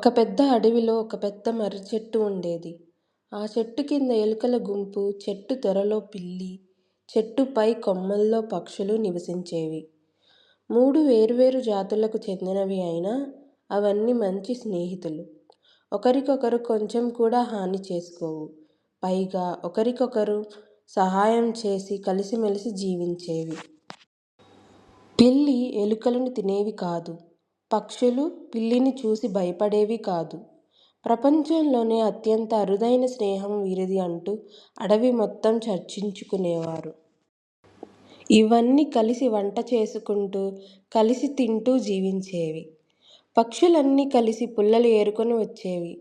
ఒక పెద్ద అడవిలో ఒక పెద్ద మర్రి చెట్టు ఉండేది. ఆ చెట్టు కింద ఎలుకల గుంపు, చెట్టు తొర్రలో పిల్లి, చెట్టుపై కొమ్మల్లో పక్షులు నివసించేవి. 3 వేర్వేరు జాతులకు చెందినవి అయినా అవన్నీ మంచి స్నేహితులు. ఒకరికొకరు కొంచెం కూడా హాని చేసుకోవు. పైగా ఒకరికొకరు సహాయం చేసి కలిసిమెలిసి జీవించేవి. పిల్లి ఎలుకలను తినేవి కాదు. పక్షులు పిల్లిని చూసి భయపడేవి కాదు. ప్రపంచంలోనే అత్యంత అరుదైన స్నేహం వీరిది అంటూ అడవి మొత్తం చర్చించుకునేవారు. ఇవన్నీ కలిసి వంట చేసుకుంటూ, కలిసి తింటూ జీవించేవి. పక్షులన్నీ కలిసి పుల్లలు ఏరుకొని వచ్చేవి.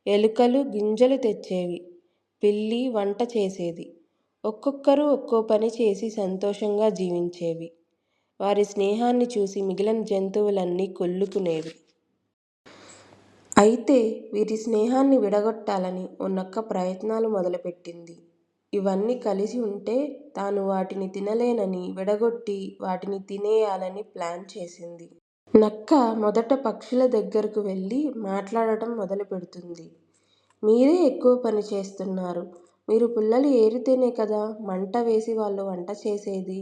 ఎలుకలు గింజలు తెచ్చేవి. పిల్లి వంట చేసేది. ఒక్కొక్కరు ఒక్కో పని చేసి సంతోషంగా జీవించేవి. వారి స్నేహాన్ని చూసి మిగిలిన జంతువులన్నీ కుళ్ళుకునేవి. అయితే వీరి స్నేహాన్ని విడగొట్టాలని ఓ నక్క ప్రయత్నాలు మొదలుపెట్టింది. ఇవన్నీ కలిసి ఉంటే తాను వాటిని తినలేనని, విడగొట్టి వాటిని తినేయాలని ప్లాన్ చేసింది. నక్క మొదట పక్షుల దగ్గరకు వెళ్ళి మాట్లాడటం మొదలుపెడుతుంది. మీరే ఎక్కువ పని చేస్తున్నారు. మీరు పుల్లలు ఏరితేనే కదా మంట వేసి వాళ్ళు వంట చేసేది.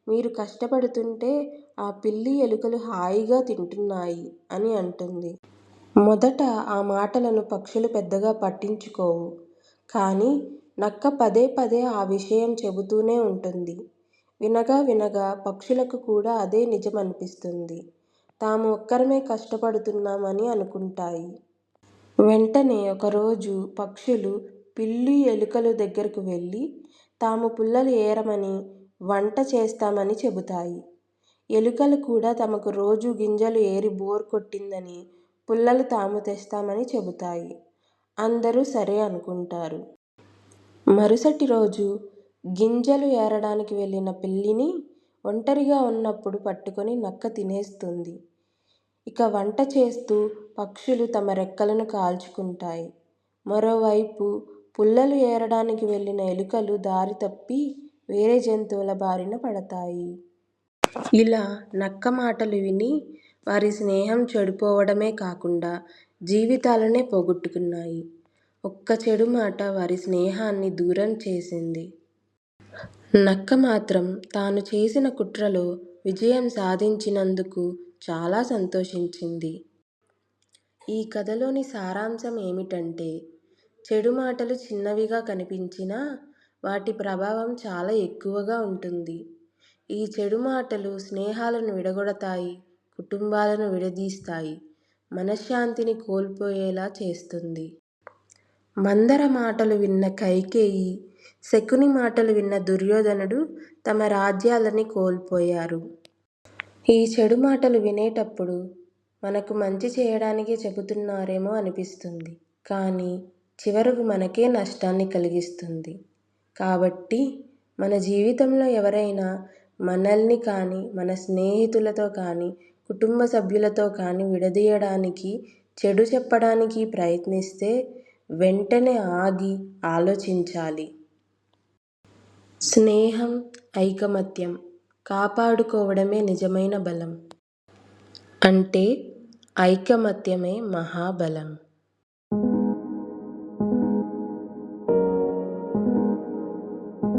మీరు కష్టపడుతుంటే ఆ పిల్లి ఎలుకలు హాయిగా తింటున్నాయి అని అంటుంది. మొదట ఆ మాటలను పక్షులు పెద్దగా పట్టించుకోవు. కానీ నక్క పదే పదే ఆ విషయం చెబుతూనే ఉంటుంది. వినగా వినగా పక్షులకు కూడా అదే నిజం అనిపిస్తుంది. తాము ఒక్కరమే కష్టపడుతున్నామని అనుకుంటాయి. వెంటనే ఒకరోజు పక్షులు పిల్లి ఎలుకల దగ్గరకు వెళ్ళి తాము పుల్లలు ఏరమని, వంట చేస్తామని చెబుతాయి. ఎలుకలు కూడా తమకు రోజూ గింజలు ఏరి బోర్ కొట్టిందని, పుల్లలు తాము తెస్తామని చెబుతాయి. అందరూ సరే అనుకుంటారు. మరుసటి రోజు గింజలు ఏరడానికి వెళ్ళిన పిల్లిని ఒంటరిగా ఉన్నప్పుడు పట్టుకొని నక్క తినేస్తుంది. ఇక వంట చేస్తూ పక్షులు తమ రెక్కలను కాల్చుకుంటాయి. మరోవైపు పుల్లలు ఏరడానికి వెళ్ళిన ఎలుకలు దారి తప్పి వేరే జంతువుల బారిన పడతాయి. ఇలా నక్క మాటలు విని వారి స్నేహం చెడిపోవడమే కాకుండా జీవితాలనే పోగొట్టుకున్నాయి. ఒక్క చెడు మాట వారి స్నేహాన్ని దూరం చేసింది. నక్క మాత్రం తాను చేసిన కుట్రలో విజయం సాధించినందుకు చాలా సంతోషించింది. ఈ కథలోని సారాంశం ఏమిటంటే, చెడు మాటలు చిన్నవిగా కనిపించినా వాటి ప్రభావం చాలా ఎక్కువగా ఉంటుంది. ఈ చెడు మాటలు స్నేహాలను విడగొడతాయి, కుటుంబాలను విడదీస్తాయి, మనశ్శాంతిని కోల్పోయేలా చేస్తుంది. మందర మాటలు విన్న కైకేయి, శకుని మాటలు విన్న దుర్యోధనుడు తమ రాజ్యాలని కోల్పోయారు. ఈ చెడు మాటలు వినేటప్పుడు మనకు మంచి చేయడానికే చెబుతున్నారేమో అనిపిస్తుంది. కానీ చివరకు మనకే నష్టాన్ని కలిగిస్తుంది. కాబట్టి మన జీవితంలో ఎవరైనా మనల్ని కానీ, మన స్నేహితులతో కానీ, కుటుంబ సభ్యులతో కానీ విడదీయడానికి, చెడు చెప్పడానికి ప్రయత్నిస్తే వెంటనే ఆగి ఆలోచించాలి. స్నేహం, ఐకమత్యం కాపాడుకోవడమే నిజమైన బలం. అంటే ఐకమత్యమే మహాబలం.